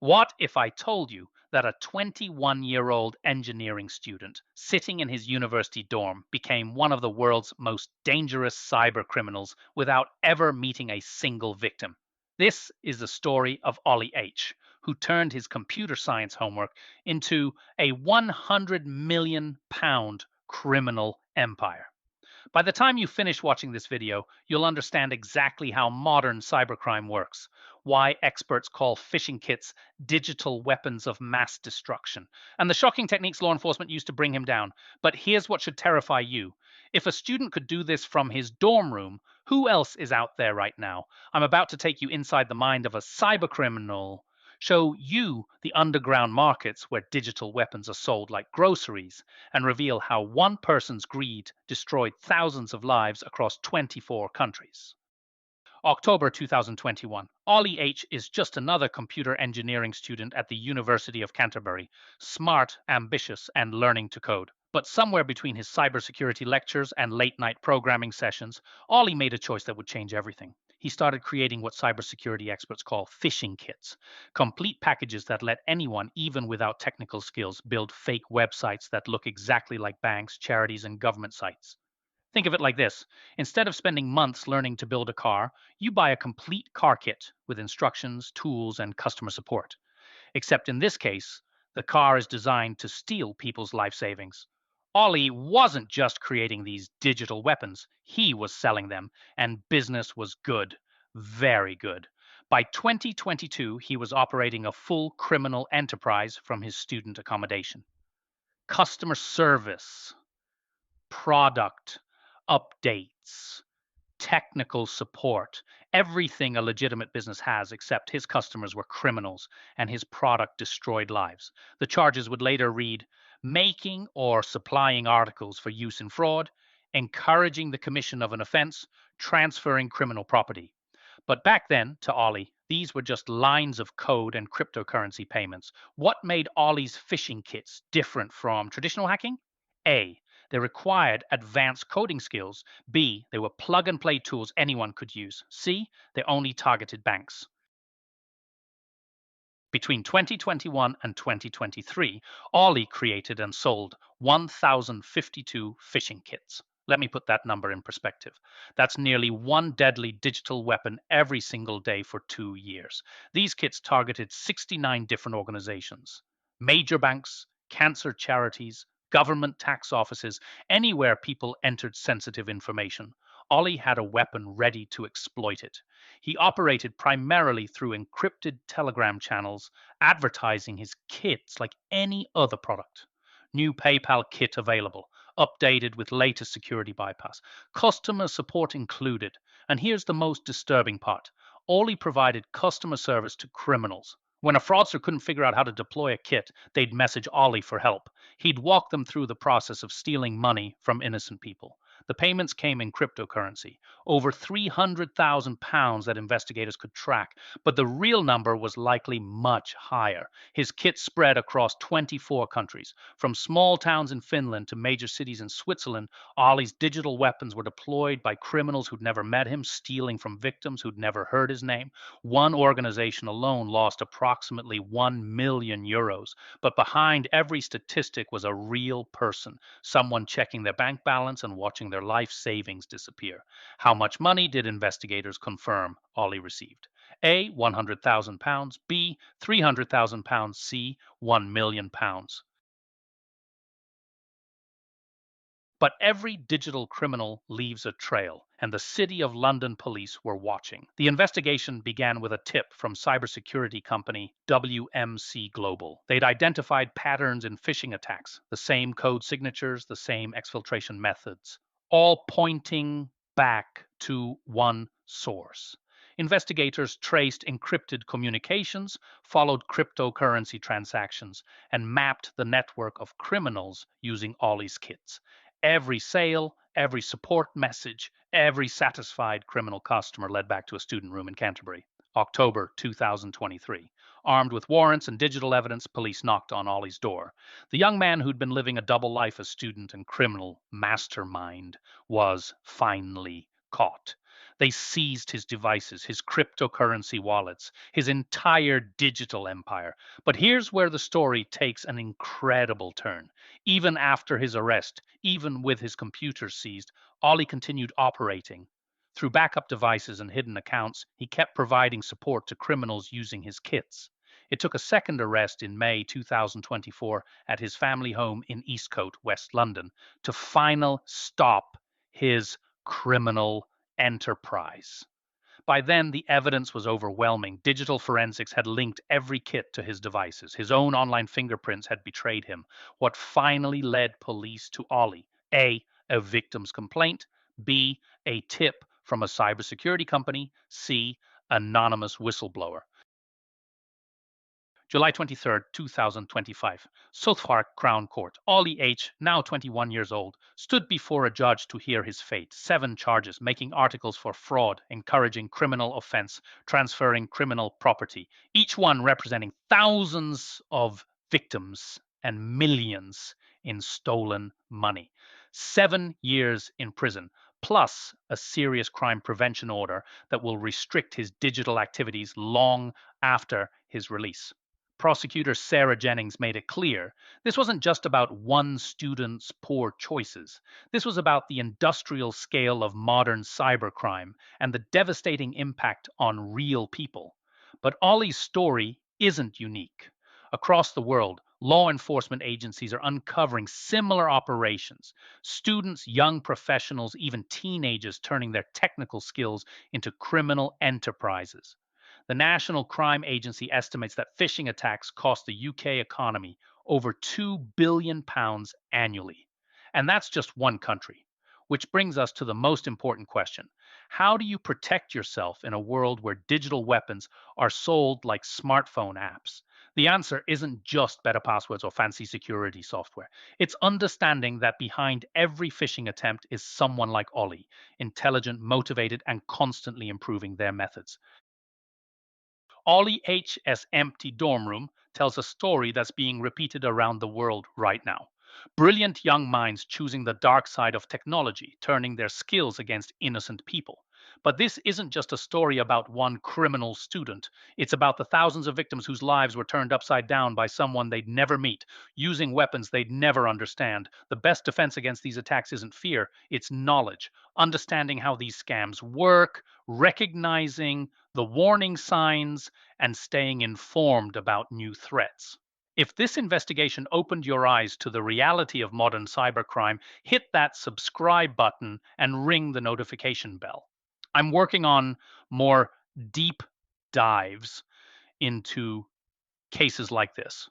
What if I told you that a 21-year-old engineering student sitting in his university dorm became one of the world's most dangerous cyber criminals without ever meeting a single victim? This is the story of Ollie H., who turned his computer science homework into a £100 million criminal empire. By the time you finish watching this video, you'll understand exactly how modern cybercrime works, why experts call phishing kits digital weapons of mass destruction, and the shocking techniques law enforcement used to bring him down. But here's what should terrify you. If a student could do this from his dorm room, who else is out there right now? I'm about to take you inside the mind of a cybercriminal, show you the underground markets where digital weapons are sold like groceries, and reveal how one person's greed destroyed thousands of lives across 24 countries. October 2021. Ollie H. is just another computer engineering student at the University of Canterbury, smart, ambitious, and learning to code. But somewhere between his cybersecurity lectures and late night programming sessions, Ollie made a choice that would change everything. He started creating what cybersecurity experts call phishing kits, complete packages that let anyone, even without technical skills, build fake websites that look exactly like banks, charities, and government sites. Think of it like this. Instead of spending months learning to build a car, you buy a complete car kit with instructions, tools, and customer support. Except in this case, the car is designed to steal people's life savings. Ollie wasn't just creating these digital weapons, he was selling them, and business was good. Very good. By 2022, he was operating a full criminal enterprise from his student accommodation. Customer service, product, updates, technical support, everything a legitimate business has, except his customers were criminals and his product destroyed lives. The charges would later read making or supplying articles for use in fraud, encouraging the commission of an offense, transferring criminal property. But back then, to Ollie, these were just lines of code and cryptocurrency payments. What made Ollie's phishing kits different from traditional hacking? A. They required advanced coding skills. B. They were plug and play tools anyone could use. C. They only targeted banks. Between 2021 and 2023, Ollie created and sold 1,052 phishing kits. Let me put that number in perspective. That's nearly one deadly digital weapon every single day for 2 years. These kits targeted 69 different organizations, major banks, cancer charities, government tax offices, anywhere people entered sensitive information. Ollie had a weapon ready to exploit it. He operated primarily through encrypted Telegram channels, advertising his kits like any other product. New PayPal kit available, updated with latest security bypass, customer support included. And here's the most disturbing part. Ollie provided customer service to criminals. When a fraudster couldn't figure out how to deploy a kit, they'd message Ollie for help. He'd walk them through the process of stealing money from innocent people. The payments came in cryptocurrency, over £300,000 that investigators could track, but the real number was likely much higher. His kit spread across 24 countries. From small towns in Finland to major cities in Switzerland, Ollie's digital weapons were deployed by criminals who'd never met him, stealing from victims who'd never heard his name. One organization alone lost approximately €1 million, but behind every statistic was a real person, someone checking their bank balance and watching their life savings disappear. How much money did investigators confirm Ollie received? A. £100,000. B. £300,000. C. £1 million. But every digital criminal leaves a trail, and the City of London police were watching. The investigation began with a tip from cybersecurity company WMC Global. They'd identified patterns in phishing attacks, the same code signatures, the same exfiltration methods, all pointing back to one source. Investigators traced encrypted communications, followed cryptocurrency transactions, and mapped the network of criminals using Ollie's kits. Every sale, every support message, every satisfied criminal customer led back to a student room in Canterbury. October 2023. Armed with warrants and digital evidence, police knocked on Ollie's door. The young man who'd been living a double life as student and criminal mastermind was finally caught. They seized his devices, his cryptocurrency wallets, his entire digital empire. But here's where the story takes an incredible turn. Even after his arrest, even with his computers seized, Ollie continued operating. Through backup devices and hidden accounts, he kept providing support to criminals using his kits. It took a second arrest in May 2024 at his family home in Eastcote, West London, to final stop his criminal enterprise. By then, the evidence was overwhelming. Digital forensics had linked every kit to his devices. His own online fingerprints had betrayed him. What finally led police to Ollie? A victim's complaint. B, a tip from a cybersecurity company. C, anonymous whistleblower. July 23rd, 2025, Southwark Crown Court. Ollie H., now 21 years old, stood before a judge to hear his fate. 7 charges: making articles for fraud, encouraging criminal offense, transferring criminal property, each one representing thousands of victims and millions in stolen money. 7 years in prison, plus a serious crime prevention order that will restrict his digital activities long after his release. Prosecutor Sarah Jennings made it clear this wasn't just about one student's poor choices. This was about the industrial scale of modern cybercrime and the devastating impact on real people. But Ollie's story isn't unique. Across the world, law enforcement agencies are uncovering similar operations. Students, young professionals, even teenagers turning their technical skills into criminal enterprises. The National Crime Agency estimates that phishing attacks cost the UK economy over £2 billion annually. And that's just one country. Which brings us to the most important question. How do you protect yourself in a world where digital weapons are sold like smartphone apps? The answer isn't just better passwords or fancy security software. It's understanding that behind every phishing attempt is someone like Ollie, intelligent, motivated, and constantly improving their methods. Ollie H.'s empty dorm room tells a story that's being repeated around the world right now. Brilliant young minds choosing the dark side of technology, turning their skills against innocent people. But this isn't just a story about one criminal student. It's about the thousands of victims whose lives were turned upside down by someone they'd never meet, using weapons they'd never understand. The best defense against these attacks isn't fear, it's knowledge. Understanding how these scams work, recognizing the warning signs, and staying informed about new threats. If this investigation opened your eyes to the reality of modern cybercrime, hit that subscribe button and ring the notification bell. I'm working on more deep dives into cases like this.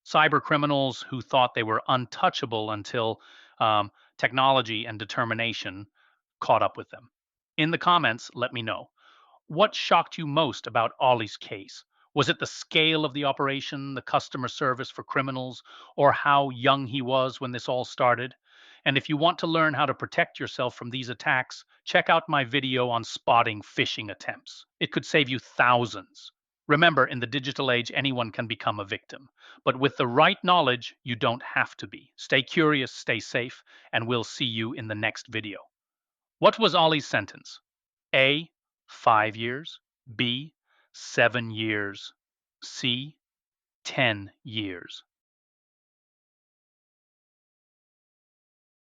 Cyber criminals who thought they were untouchable until technology and determination caught up with them. In the comments, let me know. What shocked you most about Ollie's case? Was it the scale of the operation, the customer service for criminals, or how young he was when this all started? And if you want to learn how to protect yourself from these attacks, check out my video on spotting phishing attempts. It could save you thousands. Remember, in the digital age, anyone can become a victim. But with the right knowledge, you don't have to be. Stay curious, stay safe, and we'll see you in the next video. What was Ollie's sentence? A, 5 years. B, 7 years. C, 10 years.